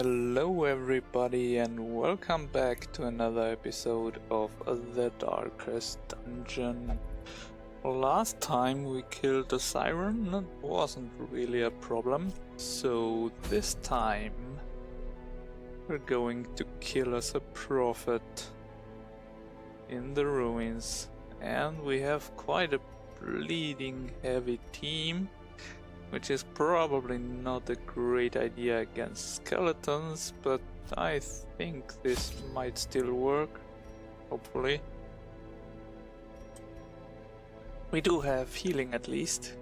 Hello everybody and welcome back to another episode of The Darkest Dungeon. Last time we killed the siren, that wasn't really a problem, so this time we're going to kill us a prophet in the ruins, and we have quite a bleeding heavy team, which is probably not a great idea against skeletons, but I think this might still work, hopefully. We do have healing at least.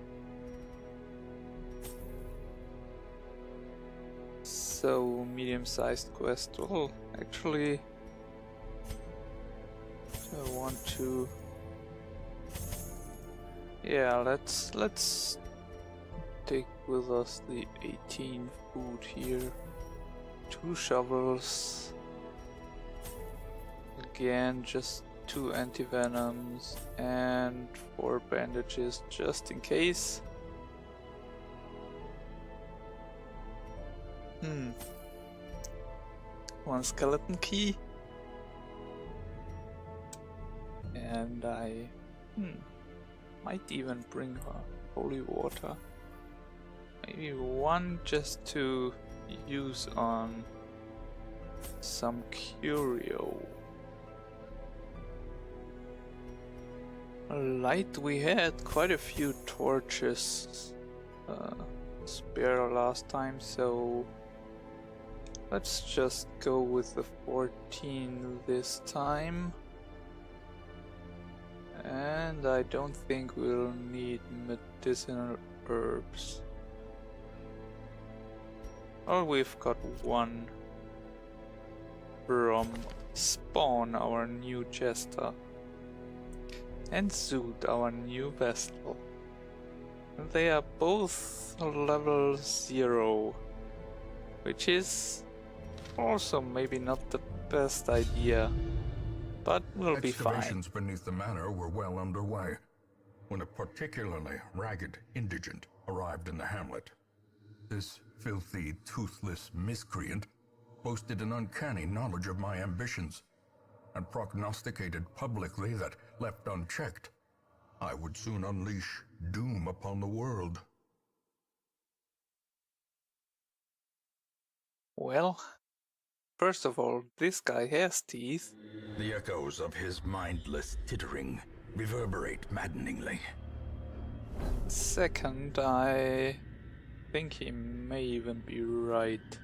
So, medium-sized quest. Well, actually, I want to... Yeah, let's take with us the 18 food here. 2 shovels. Again, just 2 anti-venoms and 4 bandages just in case. 1 skeleton key. And I might even bring her holy water. Maybe 1 just to use on some curio. Light, we had quite a few torches spare last time, so let's just go with the 14 this time. And I don't think we'll need medicinal herbs. Oh, we've got 1 from Spawn, our new jester, and Zoot, our new vestal. They are both level 0, which is also maybe not the best idea, but we'll be fine. Excavations beneath the manor were well underway when a particularly ragged indigent arrived in the hamlet. This filthy, toothless miscreant boasted an uncanny knowledge of my ambitions and prognosticated publicly that, left unchecked, I would soon unleash doom upon the world. Well, first of all, this guy has teeth. The echoes of his mindless tittering reverberate maddeningly. Second, I think he may even be right.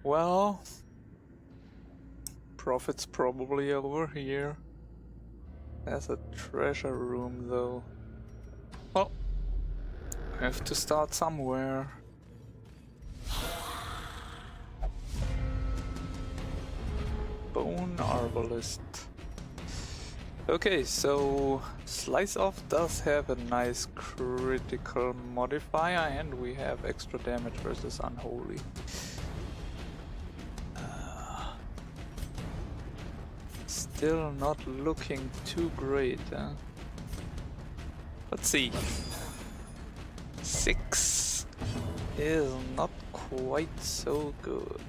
Well, Prophet's probably over here. There's a treasure room though. Well, we have to start somewhere. Bone Arbalist. Okay, so Slice Off does have a nice critical modifier, and we have extra damage versus Unholy. Still not looking too great, huh? Let's see. 6 is not quite so good.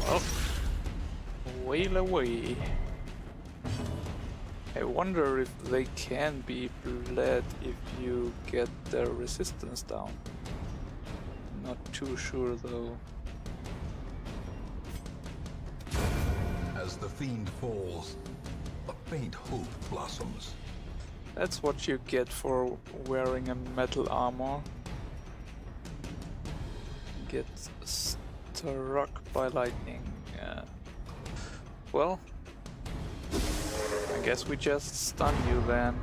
Well, wail away. I wonder if they can be bled if you get their resistance down. Not too sure though. As the fiend falls, a faint hope blossoms. That's what you get for wearing a metal armor. Get struck by lightning. Yeah. Well, I guess we just stun you then.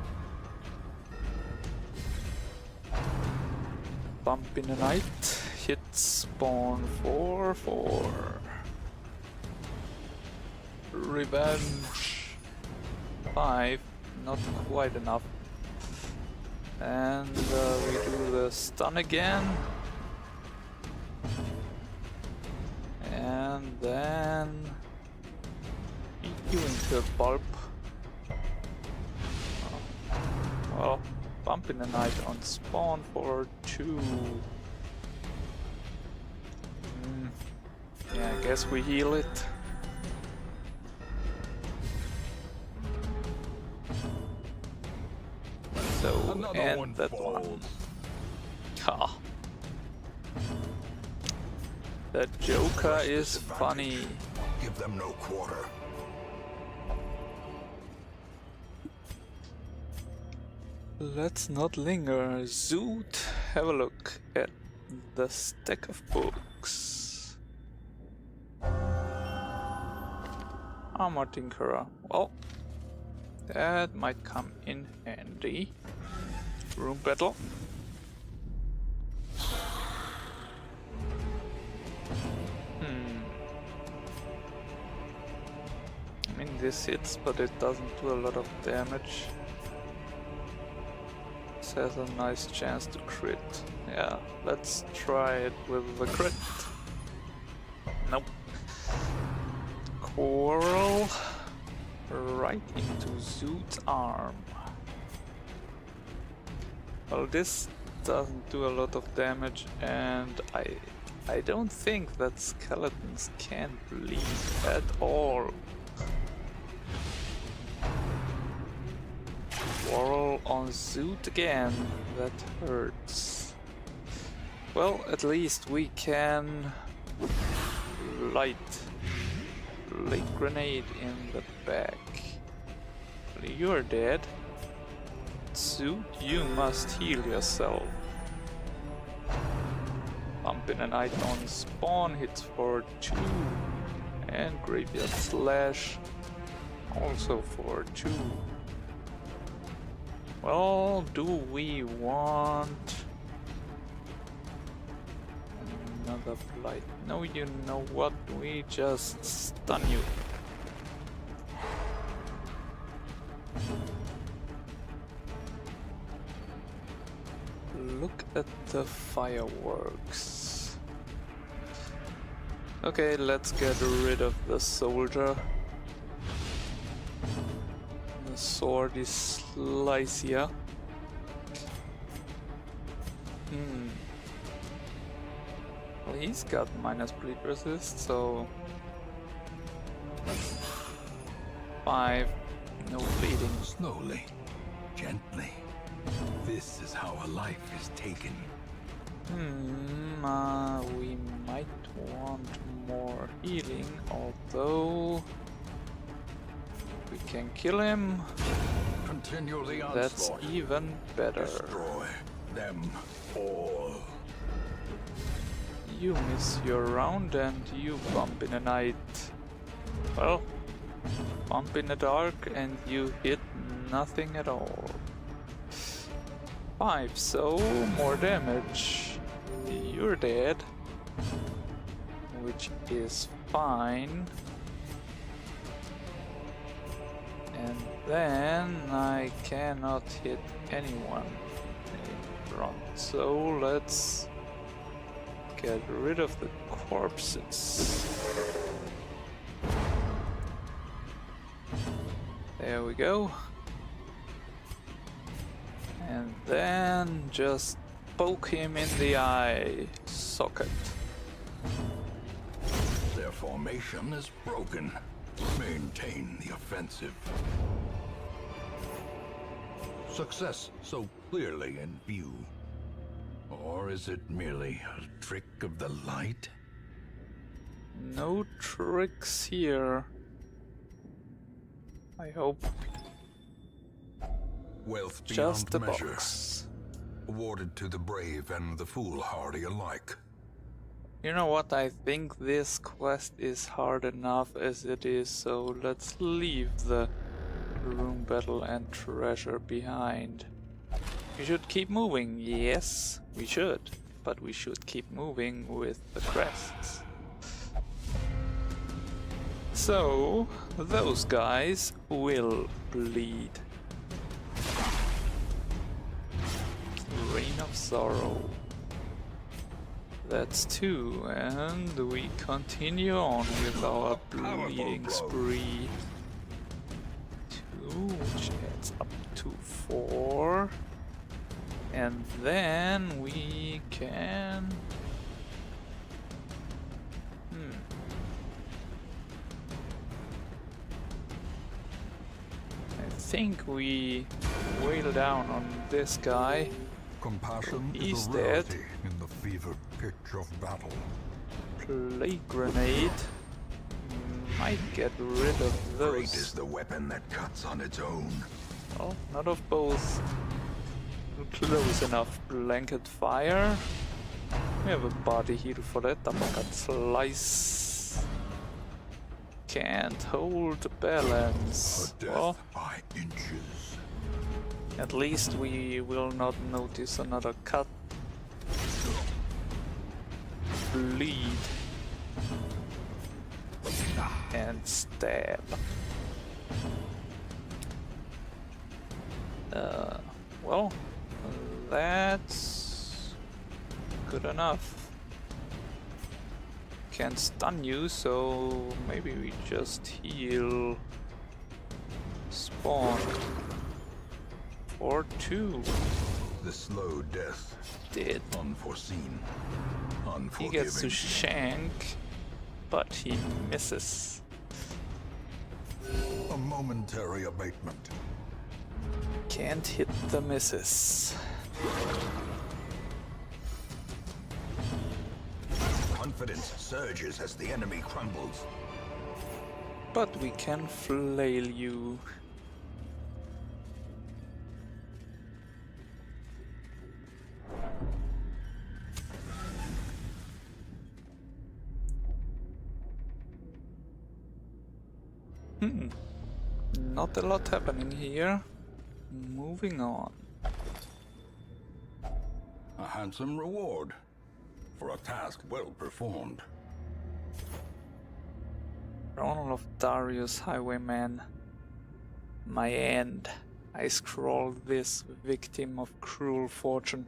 Bump in the night. Hit spawn 4/4. Revenge 5. Not quite enough. And we do the stun again. And then eat you into a pulp. Well, bump in the night on spawn for 2. Guess we heal it. So, Another and one that falls. one. Ha. The Joker Press is disadvantage. funny. Give them no quarter. Let's not linger. Zoot, have a look at the stack of books. Armor Tinkerer. Well, that might come in handy. Room battle. I mean, this hits, but it doesn't do a lot of damage. This has a nice chance to crit. Yeah, let's try it with the crit. Nope. Coral right into Zoot's arm. Well, this doesn't do a lot of damage, and I don't think that skeletons can bleed at all. Whirl on Zoot again, that hurts. Well, at least we can light grenade in the back. You're dead. Zoot, you must heal yourself. Bump in a night on spawn hits for 2, and Graveyard Slash also for 2. Well, do we want another blight? No, you know what? We just stun you. Look at the fireworks. Okay, let's get rid of the soldier. The sword is Lycia. Well, he's got minus bleed resist, so 5, no bleeding. Slowly, gently. This is how a life is taken. We might want more healing, although we can kill him. Continue the onslaught. That's even better. Destroy them all. You miss your round and you bump in the night. Well, bump in the dark and you hit nothing at all. 5, so more damage. You're dead, which is fine. And then I cannot hit anyone in front, so let's get rid of the corpses. There we go. And then just poke him in the eye socket. Their formation is broken. Maintain the offensive. Success so clearly in view. Or is it merely a trick of the light? No tricks here. I hope. Wealth Just beyond the measure. box. Awarded to the brave and the foolhardy alike. You know what, I think this quest is hard enough as it is, so let's leave the room battle and treasure behind. We should keep moving, yes, we should, but we should keep moving with the crests. So, those guys will bleed. Rain of Sorrow. That's 2, and we continue on with our bleeding spree. 2, which adds up to 4. And then we can... think we whale down on this guy. Compassion He's is a dead. rarity in the fevered pitch of battle. Plague grenade. Might get rid of Great is those. the weapon that cuts on its own. Oh, not of both. Close enough. Blanket fire. We have a body heal for that. Uppercut slice. Can't hold the balance. A death Well, by inches. at least we will not notice another cut. Bleed. And stab. Well, that's good enough. Can't stun you, so maybe we just heal spawn. Or two. The slow death. Dead. Unforeseen. He gets to Unforgiving. shank, but he misses. A momentary abatement. Can't hit the misses. Confidence surges as the enemy crumbles. But we can flail you. Not a lot happening here. Moving on. A handsome reward for a task well performed. Ronald of Darius, Highwayman. My end. I scroll this, victim of cruel fortune.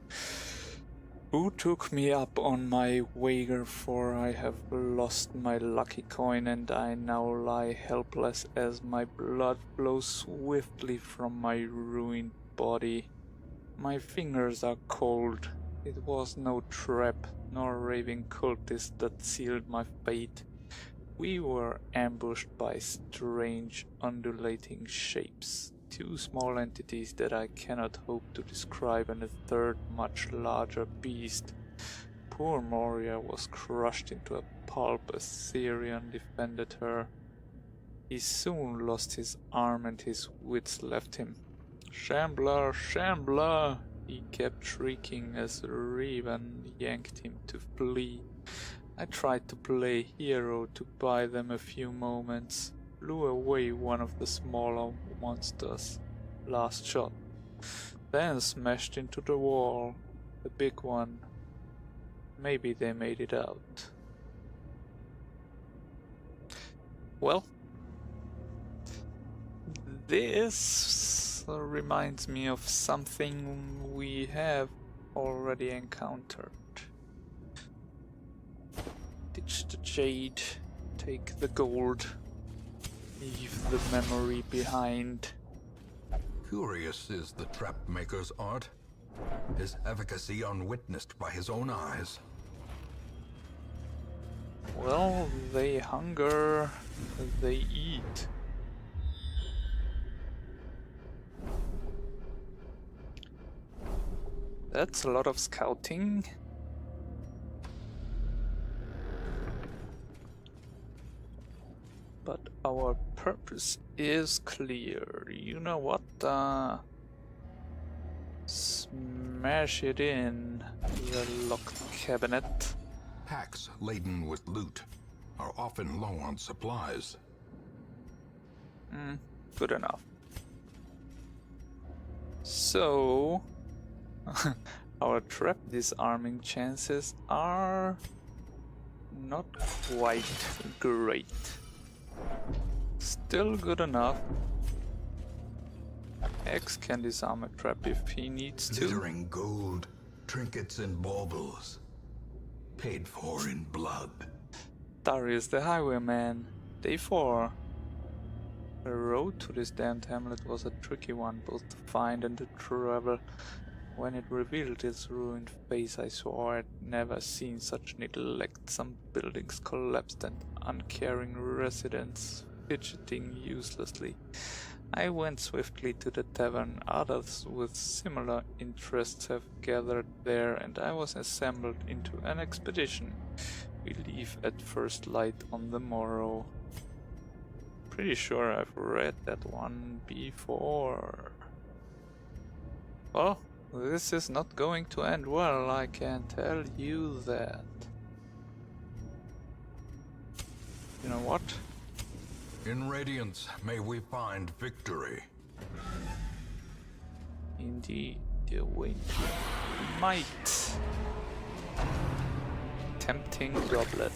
Who took me up on my wager, for I have lost my lucky coin and I now lie helpless as my blood flows swiftly from my ruined body. My fingers are cold. It was no trap, nor raving cultist that sealed my fate. We were ambushed by strange undulating shapes. Two small entities that I cannot hope to describe, and a third much larger beast. Poor Moria was crushed into a pulp as Syrian defended her. He soon lost his arm and his wits left him. Shambler, Shambler! He kept shrieking as Revan yanked him to flee. I tried to play hero to buy them a few moments. Blew away one of the smaller monsters. Last shot. Then smashed into the wall. The big one. Maybe they made it out. Well, this reminds me of something we have already encountered. Ditch the jade, take the gold. Leave the memory behind. Curious is the trap maker's art, his efficacy unwitnessed by his own eyes. Well, they hunger, they eat. That's a lot of scouting. But our purpose is clear. You know what? Smash it in the locked cabinet. Packs laden with loot are often low on supplies. Good enough. So, our trap disarming chances are not quite great. Still good enough. X can disarm a trap if he needs to. Glittering gold, trinkets and baubles. Paid for in blood. Darius the Highwayman. Day 4. The road to this damned hamlet was a tricky one, both to find and to travel. When it revealed its ruined face, I swore I'd never seen such neglect. Some buildings collapsed and uncaring residents fidgeting uselessly. I went swiftly to the tavern. Others with similar interests have gathered there, and I was assembled into an expedition. We leave at first light on the morrow. Pretty sure I've read that one before. Well, this is not going to end well, I can tell you that. You know what? In Radiance, may we find victory. Indeed, the wind might. Tempting goblet.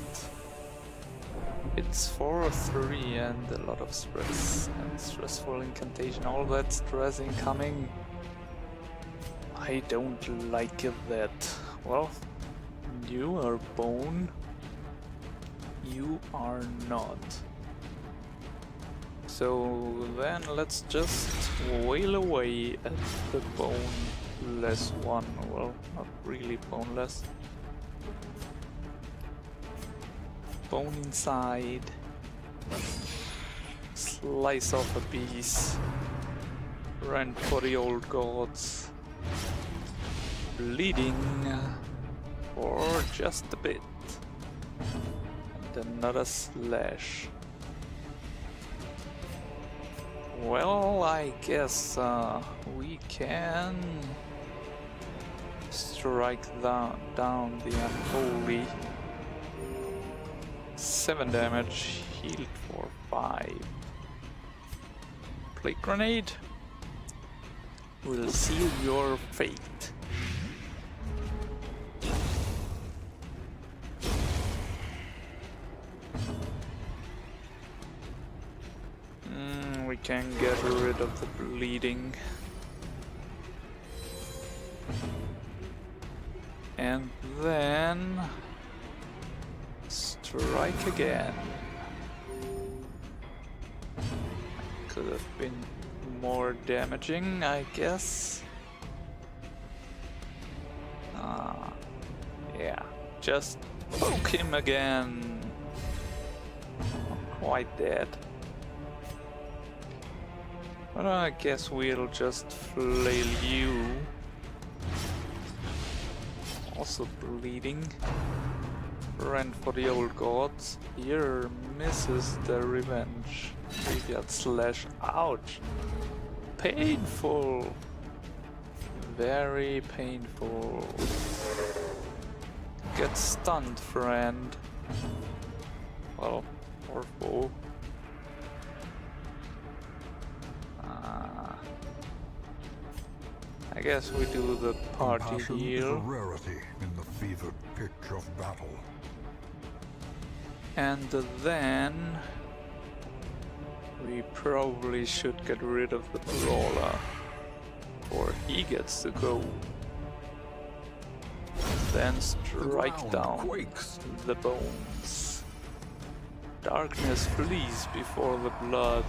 It's 4/3 and a lot of stress and stressful incantation. All that stress incoming. I don't like that. Well, you are bone. You are not. So then let's just wail away at the boneless one. Well, not really boneless. Bone inside. Slice off a piece. Rent for the old gods. Bleeding for just a bit. And another slash. Well, I guess we can strike down the unholy. 7 damage, healed for 5. Plague grenade will seal your fate. We can get rid of the bleeding. And then strike again. Could have been more damaging, I guess. Yeah, just poke him again. Not quite dead. But I guess we'll just flail you. Also bleeding. Rent for the old gods. Here misses the revenge. Graveyard slash. Ouch. Painful. Very painful. Get stunned, friend. Well, or foe. I guess we do the party Compassion heal. is a rarity in the fevered pitch of battle. And then we probably should get rid of the brawler, or he gets to go. Then strike The ground down quakes. the bones. Darkness flees before the blood.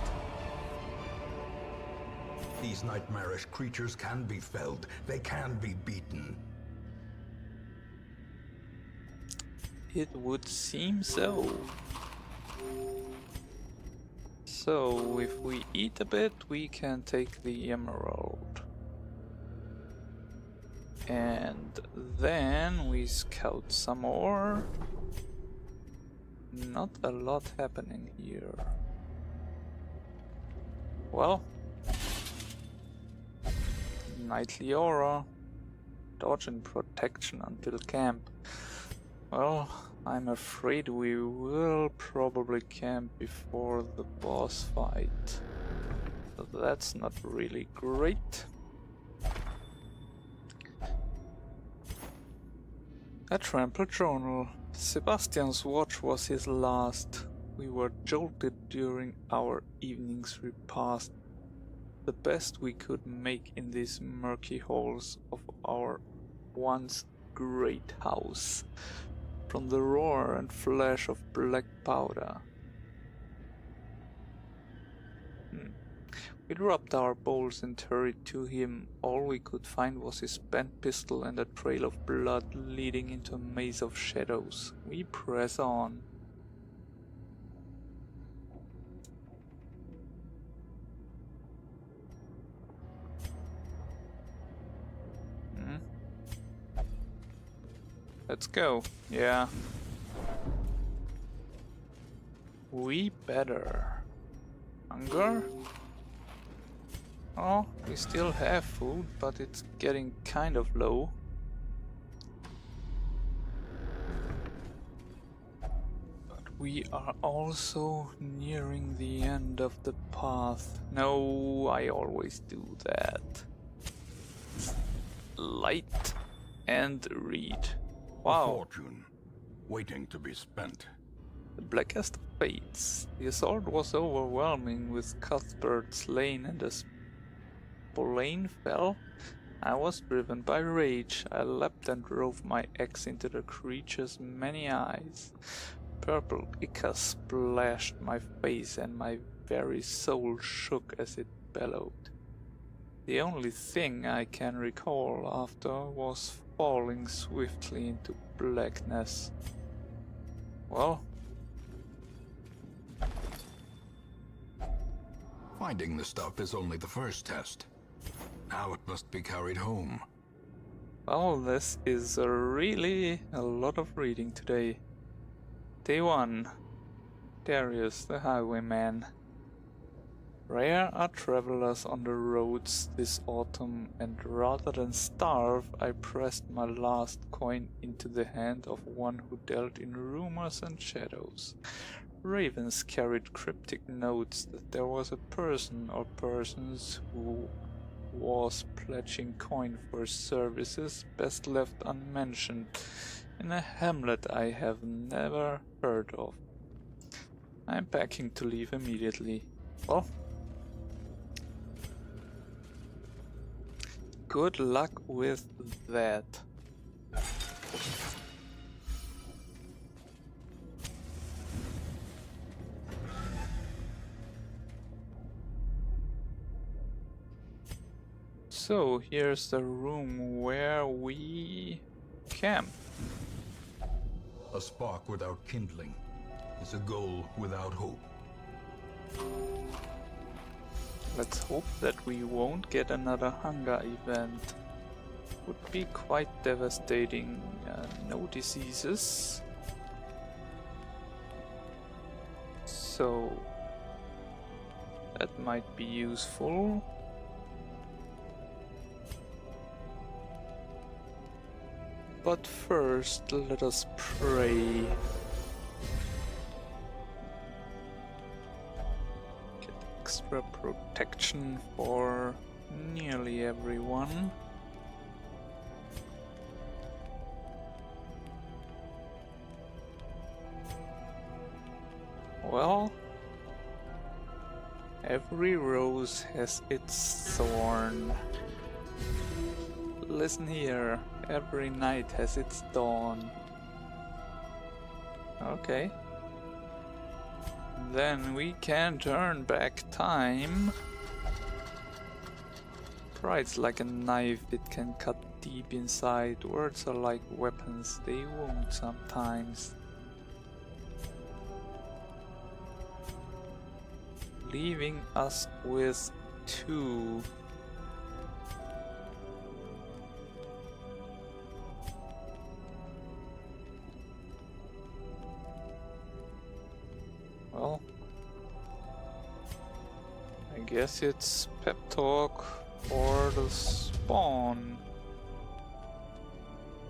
These nightmarish creatures can be felled. They can be beaten. It would seem so. So, if we eat a bit, we can take the emerald. And then we scout some more. Not a lot happening here. Well, Nightly Aura. Dodge and protection until camp. Well, I'm afraid we will probably camp before the boss fight. So that's not really great. A trampled journal. Sebastian's watch was his last. We were jolted during our evening's repast. The best we could make in these murky halls of our once great house. From the roar and flash of black powder. We dropped our bowls and hurried to him. All we could find was his bent pistol and a trail of blood leading into a maze of shadows. We press on. Let's go. Yeah. We better. Hunger? Oh, we still have food, but it's getting kind of low. But we are also nearing the end of the path. No, I always do that. Light and read. A Wow. fortune, waiting to be spent. The blackest of fates. The assault was overwhelming, with Cuthbert slain and as Spillane fell. I was driven by rage. I leapt and drove my axe into the creature's many eyes. Purple ichor splashed my face and my very soul shook as it bellowed. The only thing I can recall after was falling swiftly into blackness. Well, Finding the stuff is only the first test. Now it must be carried home. well, this is really a lot of reading today. Day 1. Darius, the highwayman. Rare are travelers on the roads this autumn, and rather than starve, I pressed my last coin into the hand of one who dealt in rumors and shadows. Ravens carried cryptic notes that there was a person or persons who was pledging coin for services best left unmentioned in a hamlet I have never heard of. I'm packing to leave immediately. Well, good luck with that. So here's the room where we camp. A spark without kindling is a goal without hope. Let's hope that we won't get another hunger event. Would be quite devastating. No diseases. So that might be useful. But first, let us pray. Get extra protection for nearly everyone. Well, every rose has its thorn. Listen here, every night has its dawn. Okay. Then we can turn back time. Pride's like a knife, it can cut deep inside. Words are like weapons, they wound sometimes. Leaving us with 2. Well, I guess it's pep talk or the spawn.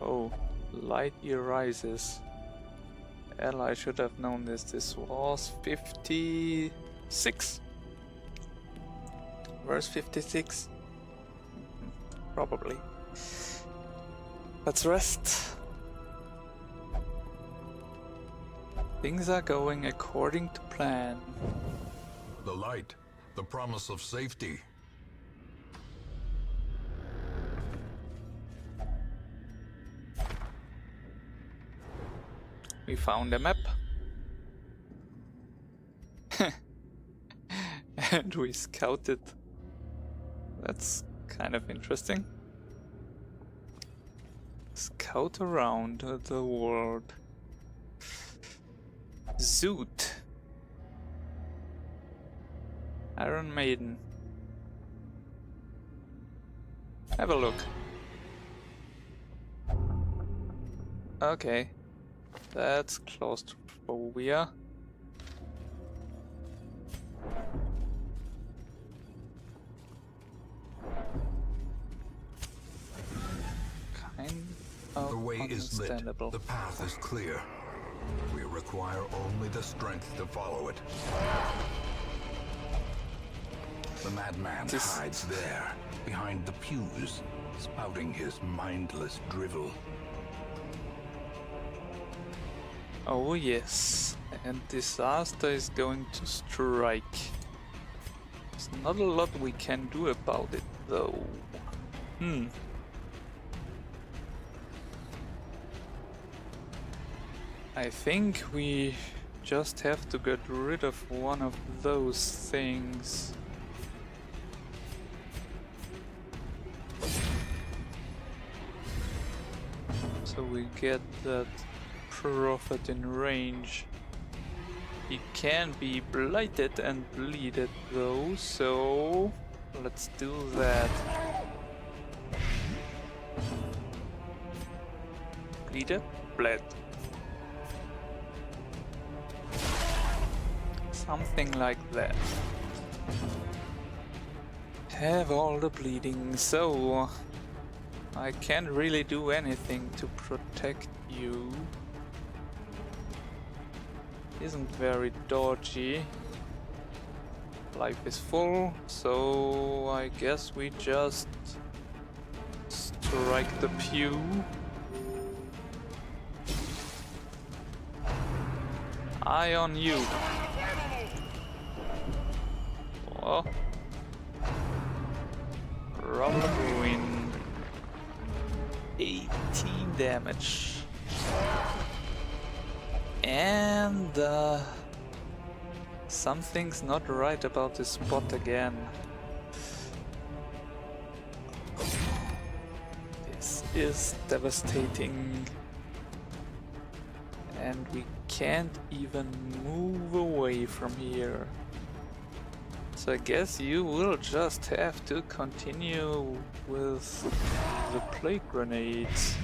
Oh, light year rises. Well, I should have known this. This was 56. Where's 56? Probably. Let's rest. Things are going according to plan. The light, the promise of safety. We found a map. And we scouted. That's kind of interesting. Scout around the world. Zoot. Iron Maiden. Have a look. Okay. That's claustrophobia. Kind of The way is lit. understandable. The path is clear. We require only the strength to follow it. The madman hides there, behind the pews, spouting his mindless drivel. Oh yes, and disaster is going to strike. There's not a lot we can do about it though. I think we just have to get rid of one of those things. So we get that prophet in range. He can be blighted and bleeded though, so let's do that. Bleeded? Bled. Something like that. Have all the bleeding, so I can't really do anything to protect you. Isn't very dodgy. Life is full, so I guess we just strike the pew. Eye on you. Oh. Rubber ruin. 18 damage. And something's not right about this spot again. This is devastating. And we can't even move away from here. So I guess you will just have to continue with the plague grenades.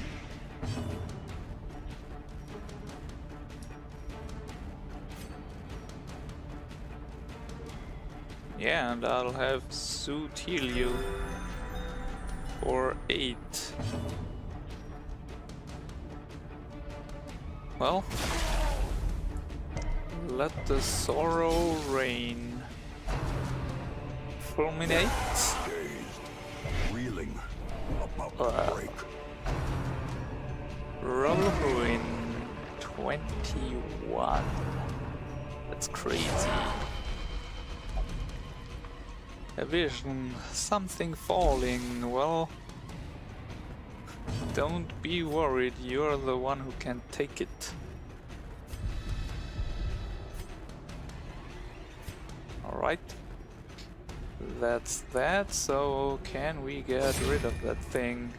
Yeah, and I'll have Suit heal you for 8. Well, let the sorrow reign. Fulminate. Dazed, reeling, about to break. Rubber ruin 21. That's crazy. A vision, something falling. Well, don't be worried, you're the one who can take it. Alright. That's that, so can we get rid of that thing?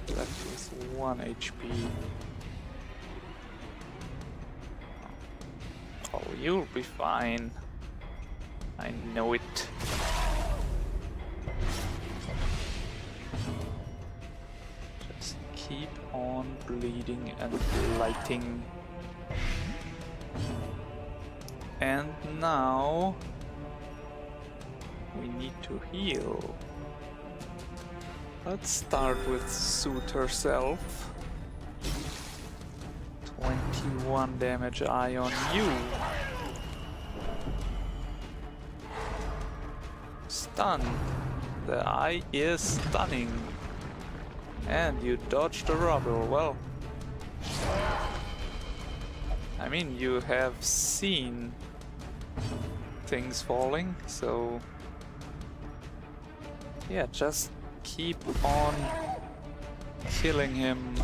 Left with 1 HP. Oh, you'll be fine. I know it. Just keep on bleeding and blighting. And now we need to heal. Let's start with Suit herself. 21 damage eye on you. Stun. The eye is stunning. And you dodged the rubble. Well, I mean, you have seen things falling, so yeah, just keep on killing him.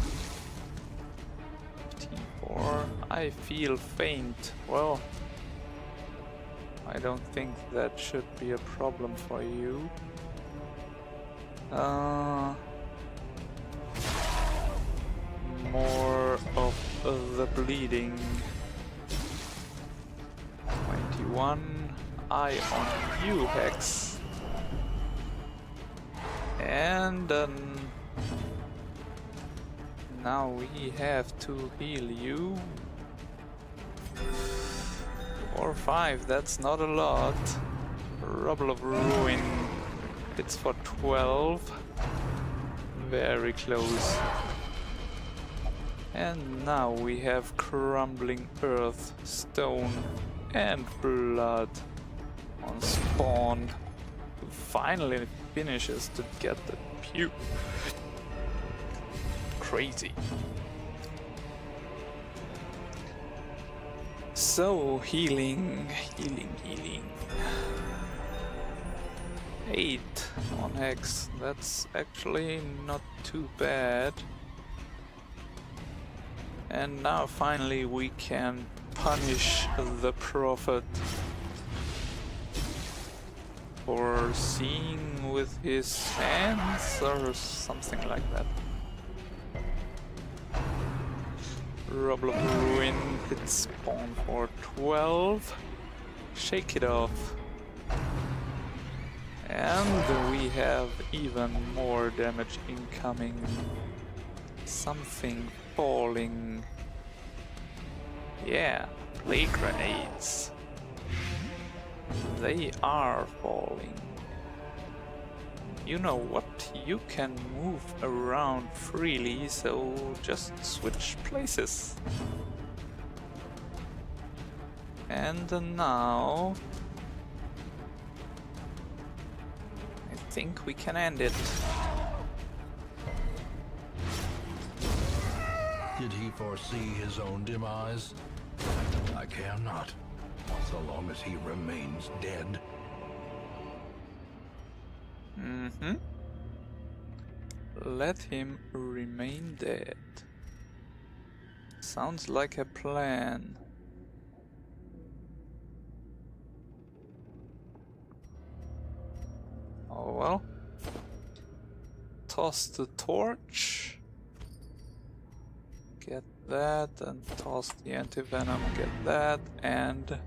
54. I feel faint. Well, I don't think that should be a problem for you. More of the bleeding. 21. Eye on you, Hex. And Now we have to heal you. 4 or 5, that's not a lot. Rubble of Ruin. It's for 12. Very close. And now we have Crumbling Earth, Stone and Blood on spawn. Who finally finishes to get the pew. Crazy. So, healing. 8 on Hex. That's actually not too bad. And now finally we can punish the Prophet for seeing with his hands or something like that. Rubble of Ruin hits spawn for 12. Shake it off. And we have even more damage incoming. Something falling. Yeah, plague grenades. They are falling. You know what? You can move around freely, so just switch places. And now I think we can end it. Did he foresee his own demise? I care not, so long as he remains dead. Mm-hmm. Let him remain dead. Sounds like a plan. Oh well. Toss the torch. Get that, and toss the anti-venom, get that, and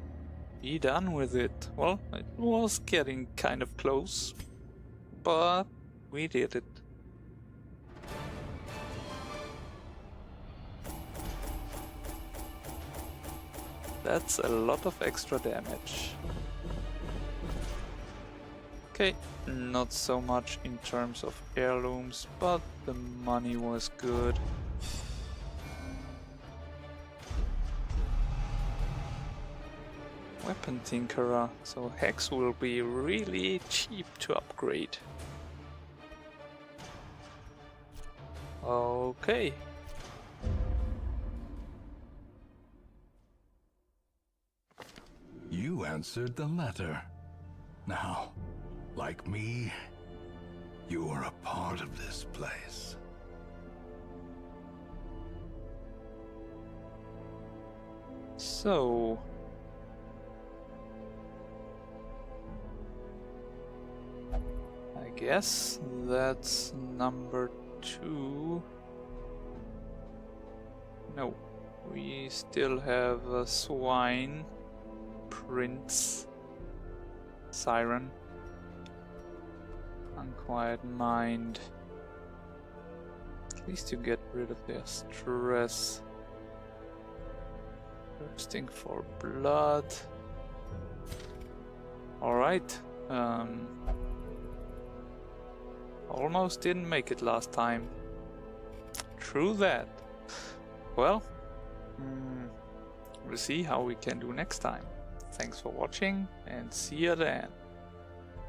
be done with it. Well, it was getting kind of close, but we did it. That's a lot of extra damage. Okay, not so much in terms of heirlooms, but the money was good. Weapon Tinkerer, so Hex will be really cheap to upgrade. Okay. You answered the letter. Now, like me, you are a part of this place. So... I guess that's number 2. No, we still have a Swine, Prince, Siren, Unquiet Mind. At least you get rid of their stress. Thirsting for blood. Alright. Almost didn't make it last time. True that. Well, we'll see how we can do next time. Thanks for watching and see you then.